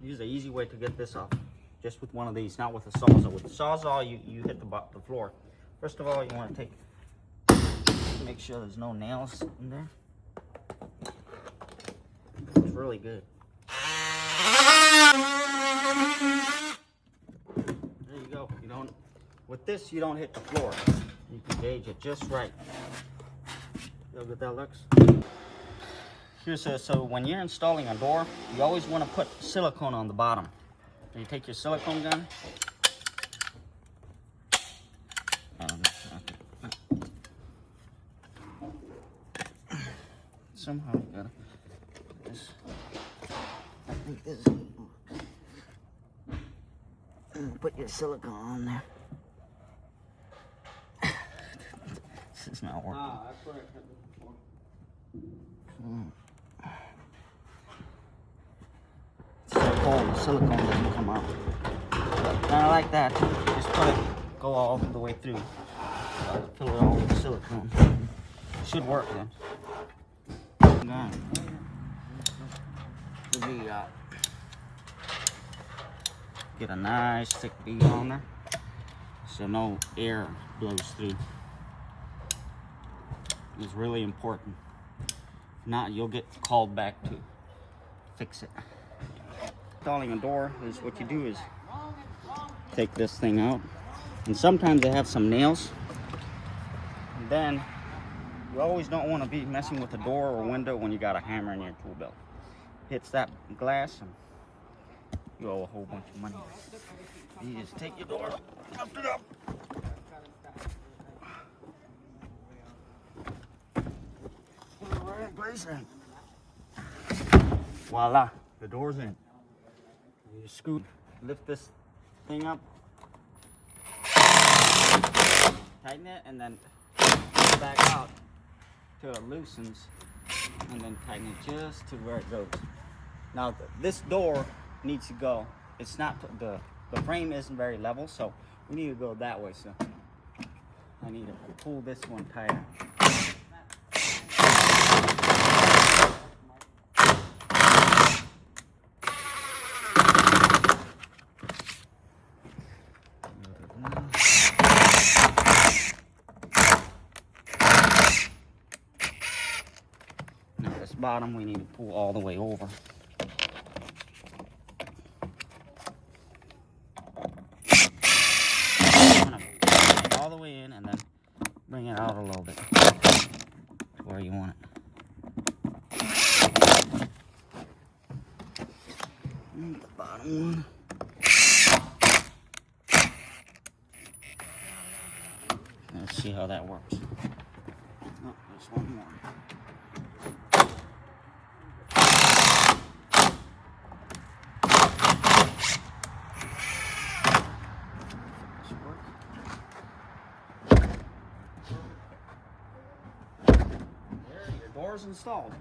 use an easy way to get this off. Just with one of these, not with a Sawzall. With the Sawzall, you hit the floor. First of all, you want to make sure there's no nails in there. It's really good. There you go. With this, you don't hit the floor. You can gauge it just right. See how good that looks? So when you're installing a door, you always want to put silicone on the bottom. So you take your silicone gun. Somehow you gotta put this. I think this. Put your silicone on there. This is not working. That's where I had it before. It's so cold, the silicone doesn't come out. Kind of like that. Just put it, go all the way through. Fill it all with silicone. Should work then. Get a nice thick bead on there so no air blows through. It's really important. If not, you'll get called back to fix it. Installing a door is what you do is take this thing out, and sometimes they have some nails, and then you always don't want to be messing with a door or window when you got a hammer in your tool belt. Hits that glass and you owe a whole bunch of money. You just take your door, lift it up. Put it right in place and voila, the door's in. You scoot, lift this thing up, tighten it, and then pull it back out till it loosens, and then tighten it just to where it goes. Now this door needs to go. It's not the frame isn't very level, so we need to go that way. So I need to pull this one tighter. Now this bottom we need to pull all the way over. All the way in and then bring it out a little bit to where you want it. And the bottom one. Let's see how that works. Oh, there's one more. Doors installed.